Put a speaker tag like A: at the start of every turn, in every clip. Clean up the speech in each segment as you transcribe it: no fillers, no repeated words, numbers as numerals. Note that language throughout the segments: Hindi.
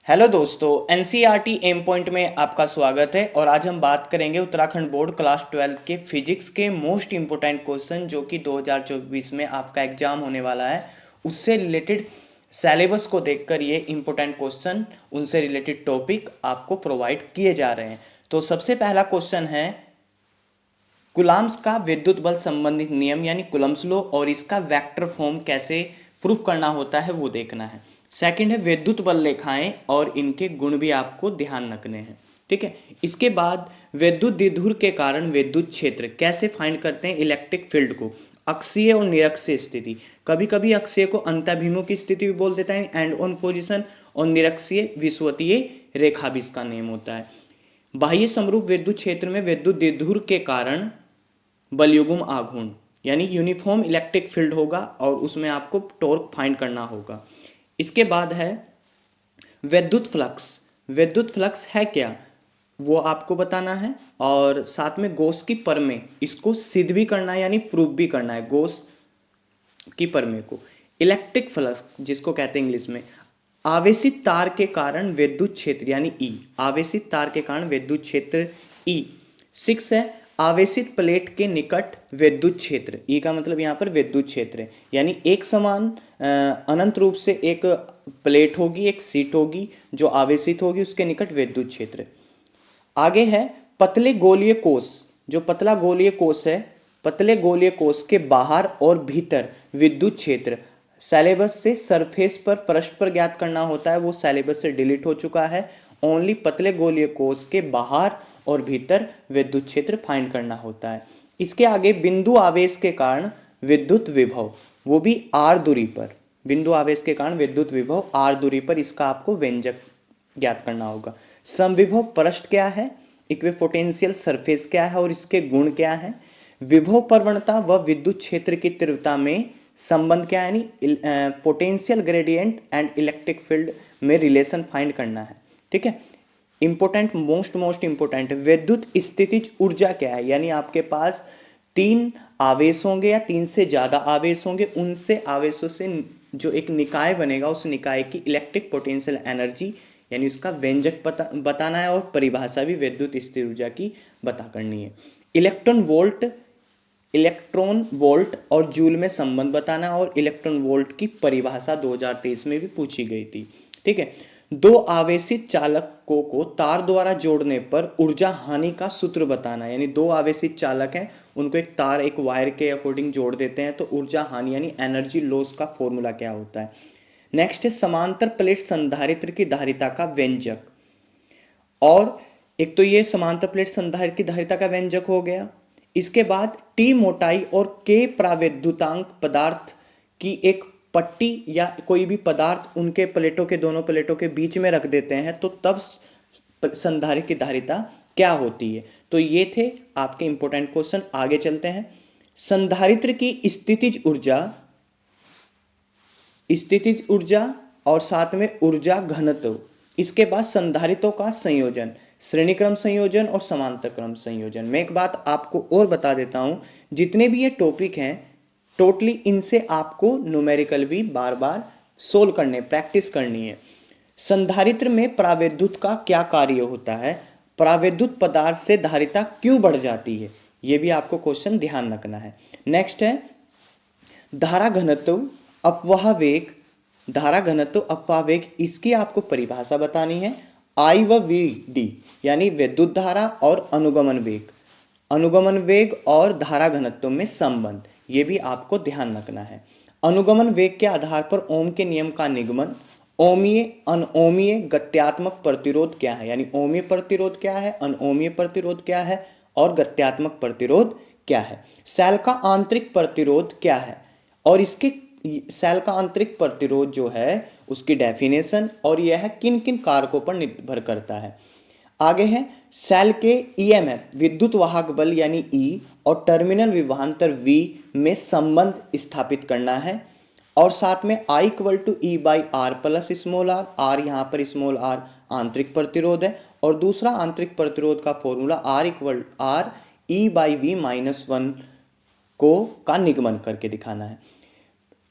A: हेलो दोस्तों, एनसीईआरटी एम पॉइंट में आपका स्वागत है। और आज हम बात करेंगे उत्तराखंड बोर्ड क्लास 12 के फिजिक्स के मोस्ट इम्पोर्टेंट क्वेश्चन जो कि 2024 में आपका एग्जाम होने वाला है, उससे रिलेटेड सिलेबस को देखकर ये इम्पोर्टेंट क्वेश्चन, उनसे रिलेटेड टॉपिक आपको प्रोवाइड किए जा रहे हैं। तो सबसे पहला क्वेश्चन है कूलम्ब्स का विद्युत बल संबंधित नियम यानी कूलम्ब्स लॉ, और इसका वेक्टर फॉर्म कैसे प्रूफ करना होता है वो देखना है। सेकंड है विद्युत बल रेखाएं और इनके गुण भी आपको ध्यान रखने हैं। ठीक है। इसके बाद विद्युत द्विध्रुव के कारण विद्युत क्षेत्र कैसे फाइंड करते हैं, इलेक्ट्रिक फील्ड को, अक्षीय और निरक्षीय स्थिति, कभी कभी अक्षीय को अंतःभिमुख की स्थिति भी बोल देता है, एंड ऑन पोजिशन, और निरक्षीय विषुवतीय रेखा भी इसका नेम होता है। बाह्य समरूप विद्युत क्षेत्र में विद्युत द्विध्रुव के कारण बलयुग्म आघूर्ण यानी यूनिफॉर्म इलेक्ट्रिक फील्ड होगा और उसमें आपको टॉर्क फाइंड करना होगा। इसके बाद है विद्युत फ्लक्स। विद्युत फ्लक्स है क्या वो आपको बताना है, और साथ में गॉस की प्रमेय, इसको सिद्ध भी करना है यानी प्रूफ भी करना है गॉस की प्रमेय को। इलेक्ट्रिक फ्लक्स जिसको कहते हैं इंग्लिश में, आवेशित तार के कारण विद्युत क्षेत्र यानी ई, आवेशित तार के कारण विद्युत क्षेत्र ई। 6 है आवेशित प्लेट के निकट विद्युत क्षेत्र, ई का मतलब यहाँ पर विद्युत क्षेत्र है, यानी एक समान अनंत रूप से एक प्लेट होगी, एक सीट होगी जो आवेशित होगी, उसके निकट विद्युत क्षेत्र। आगे है पतले गोलीय कोष, जो पतला गोलीय कोष है, पतले गोलीय कोष के बाहर और भीतर विद्युत क्षेत्र सिलेबस से सरफेस पर पृष्ठ पर ज्ञात करना होता है, वो सिलेबस से डिलीट हो चुका है। ओनली पतले गोलीय कोष के बाहर और भीतर विद्युत क्षेत्र फाइंड करना होता है। इसके आगे बिंदु आवेश के कारण विद्युत विभव, वो भी आर दूरी पर, बिंदु आवेश के कारण विद्युत विभव आर दूरी पर, इसका आपको व्यंजक ज्ञात करना होगा। समविभव पृष्ठ क्या है, इक्विपोटेंशियल सरफेस क्या है और इसके गुण क्या है, विभव प्रवणता व विद्युत क्षेत्र की तीव्रता में संबंध क्या है, यानी potential gradient and electric field में रिलेशन फाइंड करना है। ठीक है। इंपोर्टेंट, मोस्ट इंपोर्टेंट, विद्युत स्थितिज ऊर्जा क्या है, यानी आपके पास 3 आवेश होंगे या 3 से ज्यादा आवेश होंगे, उनसे आवेशों से जो एक निकाय बनेगा, उस निकाय की इलेक्ट्रिक पोटेंशियल एनर्जी यानी उसका व्यंजक बताना है, और परिभाषा भी विद्युत स्थिर ऊर्जा की बता करनी है। इलेक्ट्रॉन वोल्ट और जूल में संबंध बताना, और इलेक्ट्रॉन वोल्ट की परिभाषा 2023 में भी पूछी गई थी। ठीक है। 2 आवेशित चालकों को तार द्वारा जोड़ने पर ऊर्जा हानि का सूत्र बताना, यानी 2 आवेशित चालक हैं, उनको एक तार एक वायर के अकॉर्डिंग जोड़ देते हैं तो ऊर्जा हानि यानी एनर्जी लॉस का फॉर्मूला क्या होता है। नेक्स्ट है समांतर प्लेट संधारित्र की धारिता का व्यंजक, और एक तो ये समांतर प्लेट संधारित्र की धारिता का व्यंजक हो गया। इसके बाद टी मोटाई और के प्रावैद्युतांक पदार्थ की एक पट्टी या कोई भी पदार्थ उनके प्लेटों के, दोनों प्लेटों के बीच में रख देते हैं तो तब संधारित्र की धारिता क्या होती है। तो ये थे आपके इंपॉर्टेंट क्वेश्चन। आगे चलते हैं। संधारित्र की स्थितिज ऊर्जा, स्थितिज ऊर्जा और साथ में ऊर्जा घनत्व, इसके बाद संधारित्रों का संयोजन, श्रेणी क्रम संयोजन और समांतर क्रम संयोजन। मैं एक बात आपको और बता देता हूं, जितने भी ये टॉपिक हैं टोटली इनसे आपको न्यूमेरिकल भी बार बार सोल्व करने, प्रैक्टिस करनी है। संधारित्र में प्रावैद्युत का क्या कार्य होता है, प्रावैद्युत पदार्थ से धारिता क्यों बढ़ जाती है, यह भी आपको क्वेश्चन ध्यान रखना है। नेक्स्ट है धारा घनत्व अपवाह वेग, धारा घनत्व अपवाह वेग, इसकी आपको परिभाषा बतानी है। आई व वी डी यानी विद्युत धारा और अनुगमन वेग, अनुगमन वेग और धारा घनत्व में संबंध, ये भी आपको ध्यान रखना है। अनुगमन वेग के आधार पर ओम के नियम का निगमन, ओमीय अनओमीय गत्यात्मक प्रतिरोध क्या है, यानी ओमीय प्रतिरोध क्या है, अनओमीय प्रतिरोध क्या है, और गत्यात्मक प्रतिरोध क्या है। सेल का आंतरिक प्रतिरोध क्या है, और इसके सेल का आंतरिक प्रतिरोध जो है उसकी डेफिनेशन, और यह किन किन कारकों पर निर्भर करता है। आगे है सेल के ईएमएफ विद्युत वाहक बल यानी ई और टर्मिनल विभवांतर वी में संबंध स्थापित करना है, और साथ में I equal to E by r plus small r, r यहाँ पर स्मॉल आर आंतरिक प्रतिरोध है, और दूसरा आंतरिक प्रतिरोध का formula R equal R E by V minus 1 को का निगमन करके दिखाना है।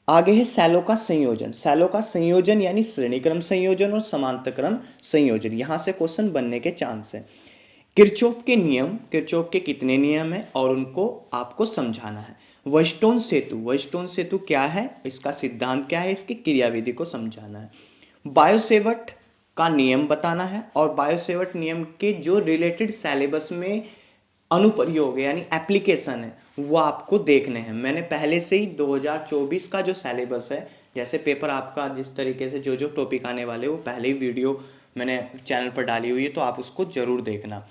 A: आगे है सैलो का संयोजन। सैलो का संयोजन यानी श्रेणी क्रम संयोजन और समांतर क्रम संयोजन, यहां से क्वेश्चन बनने के चांस है। किरचॉफ के नियम, किरचॉफ के कितने नियम हैं और उनको आपको समझाना है। वेस्टोन सेतु, वेस्टोन सेतु क्या है, इसका सिद्धांत क्या है, इसकी क्रियाविधि को समझाना है। बायोसेवर्ट का नियम बताना है और बायोसेवर्ट नियम के जो रिलेटेड सिलेबस में अनुप्रयोग यानी एप्लीकेशन है वो आपको देखने हैं। मैंने पहले से ही 2024 का जो सिलेबस है, जैसे पेपर आपका जिस तरीके से जो जो टॉपिक आने वाले वो पहले ही वीडियो मैंने चैनल पर डाली हुई है, तो आप उसको जरूर देखना।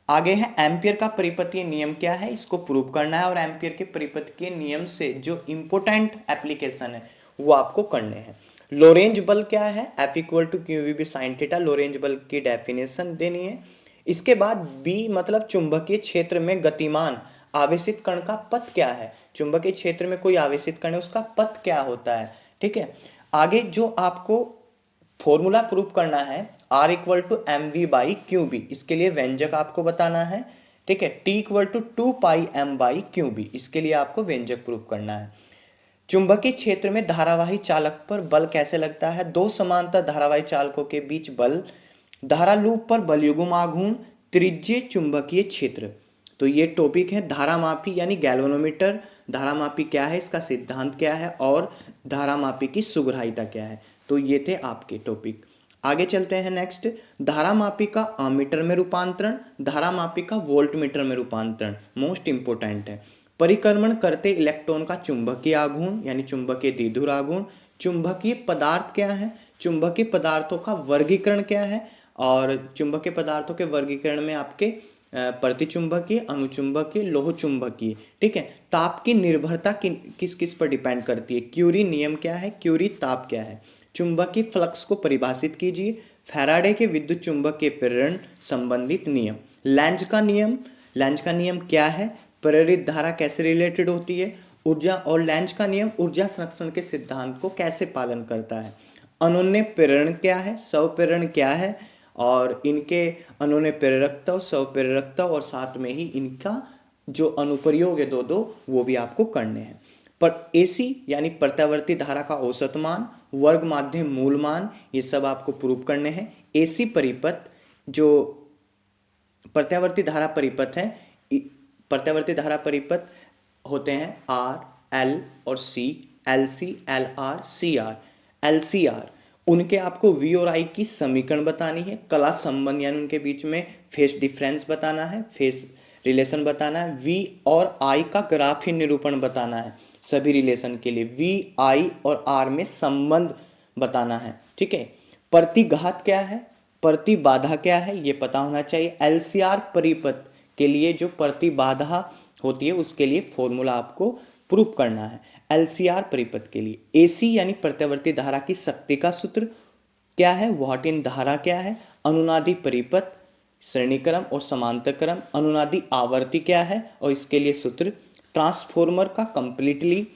A: आगे है एम्पियर का परिपथीय नियम क्या है, इसको प्रूव करना है और एम्पियर के परिपथीय नियम से जो इंपोर्टेंट एप्लीकेशन है वो आपको करने हैं। लोरेंज बल क्या है, F equal to q v B sine theta, Lorentz बल की डेफिनेशन देनी है। इसके बाद बी मतलब चुंबकीय क्षेत्र में गतिमान आवेशित कण का पथ क्या है, चुंबकीय क्षेत्र में कोई आवेशित कण है उसका पथ क्या होता है, ठीक है। आगे जो आपको फॉर्मूला प्रूफ करना है R equal to m v by q B, इसके लिए व्यंजक आपको बताना है, ठीक है। T equal to 2 pi m by q B, इसके लिए आपको व्यंजक प्रूफ करना है। चुंबकीय क्षेत्र में धारावाही चालक पर बल कैसे लगता है, दो समांतर धारावाही चालकों के बीच बल, धारा लूप पर बलयुग्म आघूर्ण, त्रिज्यीय चुंबकीय क्षेत्र। तो ये टॉपिक है धारा मापी यानी गैल्वेनोमीटर, धारा मापी क्या है, इसका सिद्धांत क्या है और धारा मापी की सुग्राह्यता क्या है। तो ये थे आपके टॉपिक। आगे चलते हैं नेक्स्ट, धारा मापी का अमीटर में रूपांतरण, धारा मापी का वोल्ट मीटर में रूपांतरण मोस्ट इंपोर्टेंट है। परिक्रमण करते इलेक्ट्रॉन का चुंबकीय आघूर्ण यानी चुंबकीय द्विध्रुव आघूर्ण, चुंबकीय पदार्थ क्या है, चुंबकीय पदार्थों का वर्गीकरण क्या है, और चुंबकीय पदार्थों के वर्गीकरण में आपके प्रतिचुंबकीय, अनुचुंबकीय, लोह चुंबकीय, ठीक है। ताप की निर्भरता किस किस पर डिपेंड करती है, क्यूरी नियम क्या है, क्यूरी ताप क्या है। चुंबकीय फ्लक्स को परिभाषित कीजिए, फैराडे के विद्युत चुंबकीय प्रेरण संबंधित नियम, लेंज का नियम, लेंज का नियम क्या है, प्रेरित धारा कैसे रिलेटेड होती है, ऊर्जा और लेंज का नियम ऊर्जा संरक्षण के सिद्धांत को कैसे पालन करता है, अनोन्य प्रेरण क्या है, स्वप्रेरण क्या है, और इनके अनोन्य प्रेरकता और स्वप्रेरकता और साथ में ही इनका जो अनुप्रयोग है दो दो वो भी आपको करने हैं। पर एसी यानी प्रत्यावर्ती धारा का औसत मान, वर्ग माध्यम मूल मान, ये सब आपको प्रूव करने हैं। एसी परिपथ जो प्रत्यावर्ती धारा परिपथ है, प्रत्यावर्ती धारा परिपथ होते हैं आर, एल और C, L C, L R, C R, L C R. उनके आपको वी और आई की समीकरण बतानी है, कला संबंध यानी उनके बीच में फेस डिफरेंस बताना है, फेस रिलेशन बताना है, वी और आई का ग्राफी निरूपण बताना है सभी रिलेशन के लिए, वी आई और आर में संबंध बताना है, ठीक है। प्रतिघात क्या है, प्रतिबाधा क्या है, ये पता होना चाहिए। एलसीआर परिपथ के लिए जो प्रतिबाधा होती है उसके लिए फॉर्मूला आपको प्रूफ करना है एलसीआर परिपथ के लिए। एसी यानी प्रत्यावर्ती धारा की शक्ति का सूत्र क्या है, वॉट इन धारा क्या है, अनुनादी परिपथ, श्रेणी क्रम और समांतर क्रम, अनुनादी आवर्ती क्या है और इसके लिए सूत्र, ट्रांसफॉर्मर का कंप्लीटली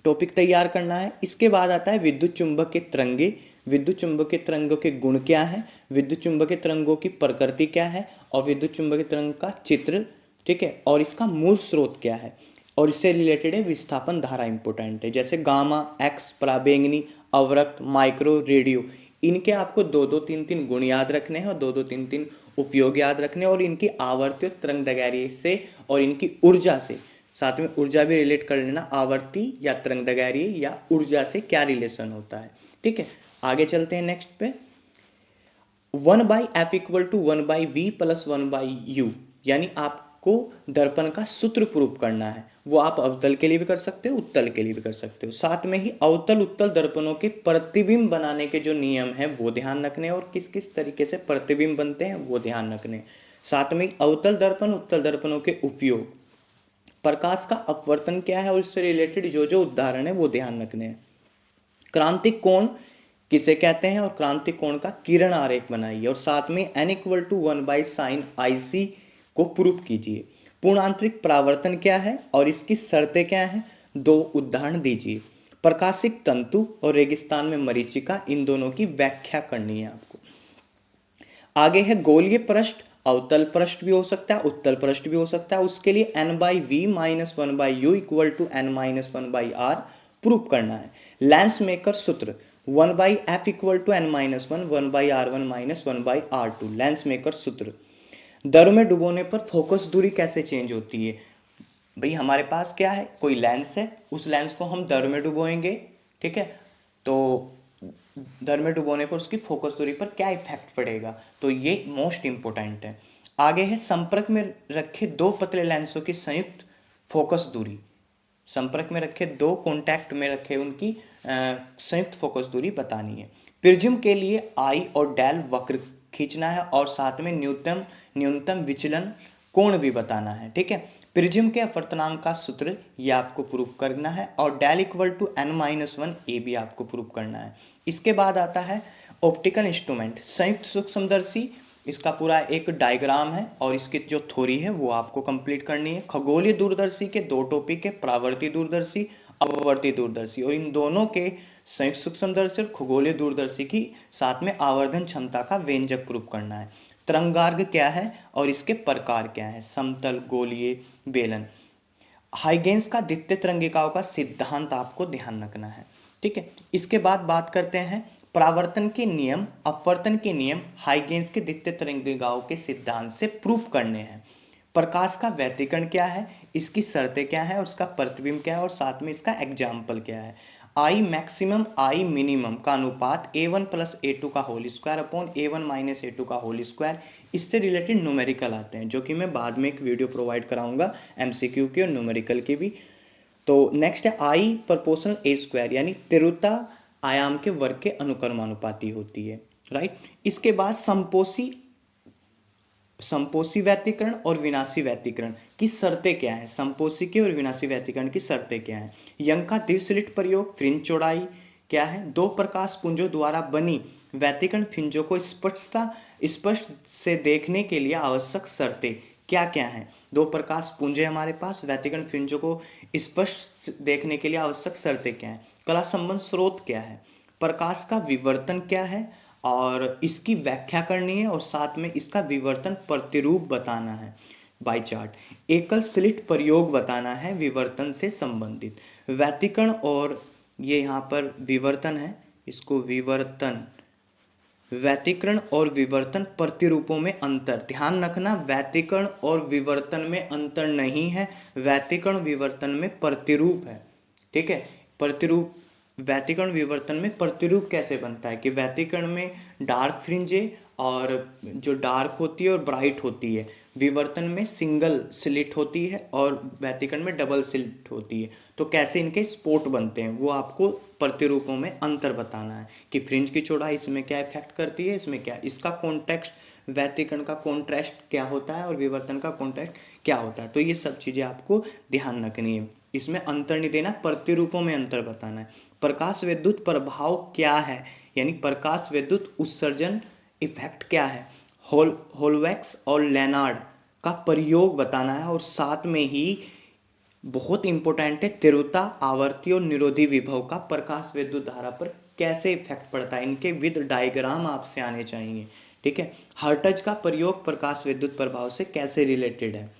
A: टॉपिक तैयार करना है। इसके बाद आता है विद्युत चुंबकीय तरंगे, विद्युत चुंबकीय तरंगों के गुण क्या है, विद्युत चुंबकीय तरंगों की प्रकृति क्या है और विद्युत चुंबकीय तरंग का चित्र, ठीक है, और इसका मूल स्रोत क्या है, और इससे रिलेटेड है विस्थापन धारा इंपॉर्टेंट है, जैसे गामा, एक्स, पराबैंगनी, अवरक्त, माइक्रो, रेडियो। इनके आपको दो दो तीन तीन गुण याद रखने हैं और दो दो तीन तीन उपयोग याद रखने हैं, और इनकी आवर्ती और तरंग दैर्घ्य से और इनकी ऊर्जा से, साथ में ऊर्जा भी रिलेट कर लेना, आवर्ती या तरंग दैर्घ्य या ऊर्जा से क्या रिलेशन होता है, ठीक है। आगे चलते हैं नेक्स्ट पे, 1/f equal to 1/v plus 1/u, यानी आपको दर्पण का सूत्र प्रूफ करना है। वो आप अवतल के लिए भी कर सकते हो, उत्तल के लिए भी कर सकते हो। साथ में ही अवतल उत्तल दर्पणों के प्रतिबिंब बनाने के जो नियम है वो ध्यान रखने और किस किस तरीके से प्रतिबिंब बनते हैं वो ध्यान रखने। साथ में अवतल दर्पण उत्तल दर्पणों के उपयोग, प्रकाश का अपवर्तन क्या है और इससे रिलेटेड जो जो उदाहरण है वो ध्यान रखने हैं। क्रांतिक कोण किसे कहते हैं और क्रांतिक कोण का किरण आरेख बनाइए, और साथ में n equal to 1/sin IC को प्रूफ कीजिए। पूर्णांतरिक परावर्तन क्या है और इसकी शर्तें क्या हैं, दो उदाहरण दीजिए। प्रकाशिक तंतु और रेगिस्तान में मरीचिका, इन दोनों की व्याख्या करनी है आपको। आगे है गोलीय पृष्ठ, अवतल पृष्ठ भी हो सकता है, उत्तल पृष्ठ भी हो सकता है। उसके लिए n/v - 1/u equal to n - 1/r proof करना है। लेंस मेकर सूत्र 1/f equal to n-1 1/r1 minus 1/r2 lens maker सूत्र। दर में डुबोने पर फोकस दूरी कैसे चेंज होती है? भाई हमारे पास क्या है, कोई लेंस है, उस लेंस को हम दर में डुबोएंगे, ठीक है, तो दर में डुबोने पर उसकी फोकस दूरी पर क्या इफेक्ट पड़ेगा, तो ये मोस्ट इंपॉर्टेंट है। आगे है संपर्क में रखे दो पतले लेंसों की संयुक्त फोकस दूरी। संपर्क में रखे दो कॉन्टैक्ट में रखे उनकी संयुक्त फोकस दूरी बतानी है। प्रिज्म के लिए आई और डेल वक्र खींचना है और साथ में न्यूनतम विचलन कोण भी बताना है, ठीक है। प्रिज्म के अपवर्तनांक का सूत्र ये आपको प्रूव करना है और डेल इक्वल टू n-1 ये भी आपको प्रूव करना है। इसके बाद आता है ऑप्टिकल इंस्ट्रूमेंट संयुक्त सूक्ष्मदर्शी, इसका पूरा एक डायग्राम है और इसकी जो थ्योरी है वो आपको कंप्लीट करनी है। खगोलीय दूरदर्शी के दो टॉपिक है, परावर्ती दूरदर्शी, अपवर्ती दूरदर्शी, और इन दोनों के संयुक्त सूक्ष्मदर्शी और खगोलीय दूरदर्शी की साथ में आवर्धन क्षमता का व्यंजक प्रूफ करना है। तरंगार्घ क्या है और इसके प्रकार क्या है, समतल, गोलीय, बेलन। हाइगेंस का द्वितीय तरंगिकाओं का सिद्धांत आपको ध्यान रखना है, ठीक है। इसके बाद बात करते हैं परावर्तन के नियम, अपवर्तन के नियम हाइगेंस के द्वितीय तरंगिकाओं के सिद्धांत से प्रूफ करने हैं। प्रकाश का व्यतिकरण क्या है, इसकी शर्तें क्या है और उसका प्रतिबिंब क्या है और साथ में इसका एग्जाम्पल क्या है। आई मैक्सिमम आई मिनिमम का अनुपात a1 प्लस a2 का whole square upon a1 minus a2 का होल स्क्वायर, इससे रिलेटेड न्यूमेरिकल आते हैं जो कि मैं बाद में एक वीडियो प्रोवाइड कराऊंगा एमसीक्यू की और न्यूमेरिकल की भी। तो नेक्स्ट है आई प्रोपोर्शनल ए स्क्वायर, यानी तीव्रता आयाम के वर्ग के अनुक्रमानुपाती होती है, राइट। इसके बाद संपोषी व्यतिकरण और विनाशी व्यतिकरण की शर्तें क्या है, संपोषी के और विनाशी व्यतिकरण की शर्तें क्या है। यंग का द्विस्लिट प्रयोग, फ्रिंज चौड़ाई क्या है, दो प्रकाश पुंजों द्वारा बनी व्यतिकरण फ्रिंजों को स्पष्ट से देखने के लिए आवश्यक शर्तें क्या क्या है। दो प्रकाश पुंज है हमारे पास, व्यतिकरण फ्रिंजों को स्पष्ट देखने के लिए आवश्यक शर्तें क्या है। कला संबंध स्रोत क्या है, प्रकाश का विवर्तन क्या है और इसकी व्याख्या करनी है और साथ में इसका विवर्तन प्रतिरूप बताना है बाय चार्ट। एकल स्लिट प्रयोग बताना है विवर्तन से संबंधित। व्यतिकरण और ये यहाँ पर विवर्तन है, इसको व्यतिकरण और विवर्तन प्रतिरूपों में अंतर, ध्यान रखना व्यतिकरण और विवर्तन में अंतर नहीं है, व्यतिकरण विवर्तन में प्रतिरूप है, ठीक है। प्रतिरूप व्यतिकरण विवर्तन में प्रतिरूप कैसे बनता है कि व्यतिकरण में डार्क फ्रिंजे और जो डार्क होती है और ब्राइट होती है, विवर्तन में सिंगल स्लिट होती है और व्यतिकरण में डबल स्लिट होती है, तो कैसे इनके स्पॉट बनते हैं वो आपको प्रतिरूपों में अंतर बताना है कि फ्रिंज की चौड़ाई इसमें क्या इफेक्ट करती है, इसमें क्या, इसका कॉन्टेक्स्ट, व्यतिकरण का कॉन्ट्रास्ट क्या होता है और विवर्तन का कॉन्ट्रास्ट क्या होता है, तो ये सब चीज़ें आपको ध्यान रखनी है। इसमें अंतर नहीं देना, प्रतिरूपों में अंतर बताना है। प्रकाश विद्युत प्रभाव क्या है, यानी प्रकाश विद्युत उत्सर्जन इफेक्ट क्या है। होलवेक्स और लेनार्ड का प्रयोग बताना है और साथ में ही बहुत इंपॉर्टेंट है तीव्रता, आवर्ती और निरोधी विभव का प्रकाश विद्युत धारा पर कैसे इफेक्ट पड़ता है, इनके विद डायग्राम आपसे आने चाहिए, ठीक है। हर्ट्ज का प्रयोग प्रकाश विद्युत प्रभाव से कैसे रिलेटेड है।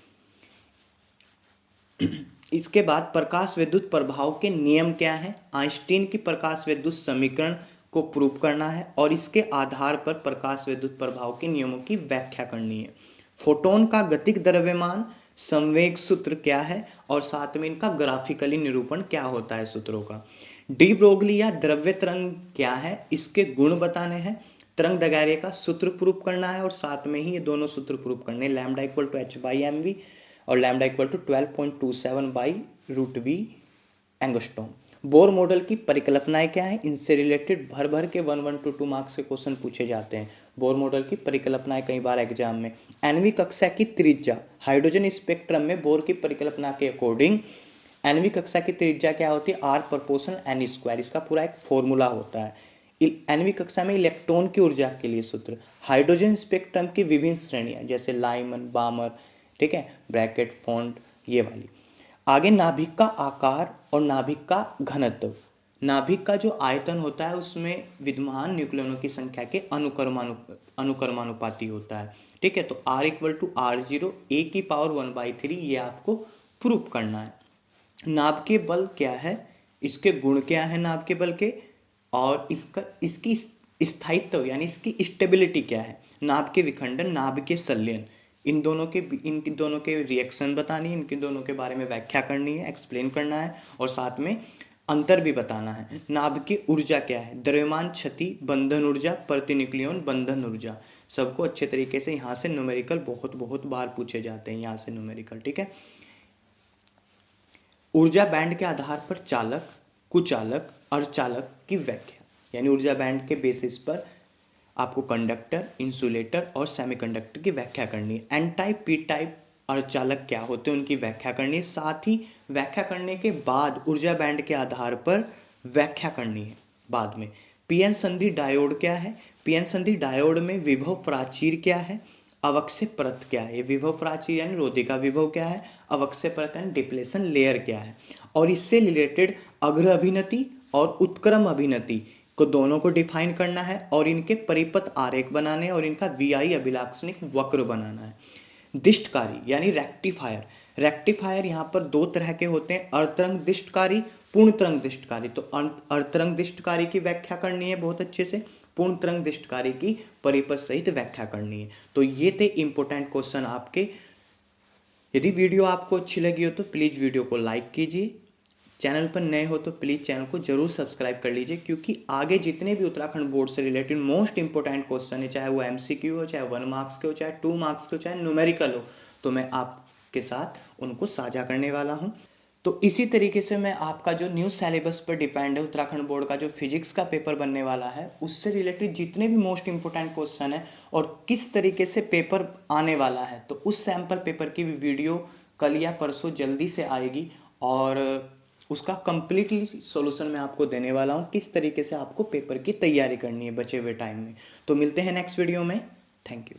A: इसके बाद प्रकाश विद्युत प्रभाव के नियम क्या है, आइंस्टीन की प्रकाश विद्युत समीकरण को प्रूव करना है और इसके आधार पर प्रकाश विद्युत प्रभाव के नियमों की व्याख्या करनी है। फोटोन का गतिक द्रव्यमान संवेग सूत्र क्या है और साथ में इनका ग्राफिकली निरूपण क्या होता है सूत्रों का। डी ब्रोगली या द्रव्य तरंग क्या है, इसके गुण बताने हैं। तरंग दैर्घ्य का सूत्र प्रूव करना है और साथ में ही ये दोनों सूत्र प्रूव करने, लैम्डा इक्वल टू h/mv और lambda equal to 12.27/√v angstrom. Bohr model की परिकल्पनाएं क्या है, इनसे रिलेटेड भर भर के 1-1 to 2 मार्क्स के क्वेश्चन पूछे जाते हैं। बोर मॉडल की परिकल्पनाएं कई बार एग्जाम में। एनवी कक्षा की त्रिज्या, हाइड्रोजन स्पेक्ट्रम में बोर की परिकल्पना के अकॉर्डिंग एनवी कक्षा की त्रिज्या क्या होती है, R प्रोपोर्शनल n स्क्वायर, इसका पूरा एक फॉर्मूला होता है। एनवी कक्षा में इलेक्ट्रॉन की ऊर्जा के लिए सूत्र, हाइड्रोजन स्पेक्ट्रम की विभिन्न श्रेणियां जैसे लाइमन, बामर, ठीक है, ब्रैकेट, फॉन्ट, ये वाली। आगे नाभिक का आकार और नाभिक का घनत्व, नाभिक का जो आयतन होता है उसमें विद्यमान न्यूक्लियनों की संख्या के अनुक्रमानुपाती होता है, ठीक है। तो R equal to R0 a⁻⁴ ये आपको प्रूफ करना है। नाभिकीय बल क्या है, इसके गुण क्या है नाभ के बल के, और इसकी स्थायित्व यानी इसकी स्टेबिलिटी क्या है, नाभ के विखंडन, नाभ के संलयन, इन दोनों के रिएक्शन बतानी है, इनके दोनों के बारे में व्याख्या करनी है, एक्सप्लेन करना है, और साथ में अंतर भी बताना है। नाभ की ऊर्जा क्या है, द्रव्यमान क्षति बंधन ऊर्जा, प्रतिन्यूक्लियन बंधन ऊर्जा, सबको अच्छे तरीके से यहाँ से न्यूमेरिकल बहुत बहुत बार पूछे जाते हैं यहाँ से न्यूमेरिकल, ठीक है। ऊर्जा बैंड के आधार पर चालक, कुचालक, अर्धचालक की व्याख्या, यानी ऊर्जा बैंड के बेसिस पर आपको कंडक्टर, इंसुलेटर और सेमीकंडक्टर की व्याख्या करनी है। एन टाइप, पी टाइप अर्धचालक क्या होते हैं उनकी व्याख्या करनी है। साथ ही व्याख्या करने के बाद ऊर्जा बैंड के आधार पर व्याख्या करनी है बाद में। पीएन संधि डायोड क्या है, पीएन संधि डायोड में विभव प्राचीर क्या है, अवक्षय परत क्या है, ये विभव प्राचीर यानी रोधिका विभव क्या है, अवक्षय परत यानी डिप्लेशन लेयर क्या है, और इससे रिलेटेड अग्र अभिनति और उत्क्रम अभिनति को दोनों को डिफाइन करना है, और इनके परिपथ आरेख बनाने और इनका वीआई अभिलाक्षणिक वक्र बनाना है। दिष्टकारी यानी रेक्टिफायर, रेक्टिफायर यहाँ पर दो तरह के होते हैं, अर्धतरंग दिष्टकारी, पूर्ण तरंग दिष्टकारी। तो अर्धतरंग दिष्टकारी की व्याख्या करनी है बहुत अच्छे से, पूर्ण तरंग दिष्टकारी की परिपथ सहित व्याख्या करनी है। तो ये थे इंपॉर्टेंट क्वेश्चन आपके। यदि वीडियो आपको अच्छी लगी हो तो प्लीज़ वीडियो को लाइक कीजिए, चैनल पर नए हो तो प्लीज़ चैनल को जरूर सब्सक्राइब कर लीजिए, क्योंकि आगे जितने भी उत्तराखंड बोर्ड से रिलेटेड मोस्ट इंपॉर्टेंट क्वेश्चन है, चाहे वो एमसीक्यू हो, चाहे 1 मार्क्स के हो, चाहे 2 मार्क्स के हो, चाहे न्यूमेरिकल हो, तो मैं आपके साथ उनको साझा करने वाला हूँ। तो इसी तरीके से मैं आपका जो न्यू सिलेबस पर डिपेंड है उत्तराखंड बोर्ड का जो फिजिक्स का पेपर बनने वाला है, उससे रिलेटेड जितने भी मोस्ट इंपॉर्टेंट क्वेश्चन है और किस तरीके से पेपर आने वाला है, तो उस सैम्पल पेपर की भी वीडियो कल या परसों जल्दी से आएगी, और उसका कंप्लीटली सॉल्यूशन मैं आपको देने वाला हूँ, किस तरीके से आपको पेपर की तैयारी करनी है बचे हुए टाइम में। तो मिलते हैं नेक्स्ट वीडियो में। Thank you.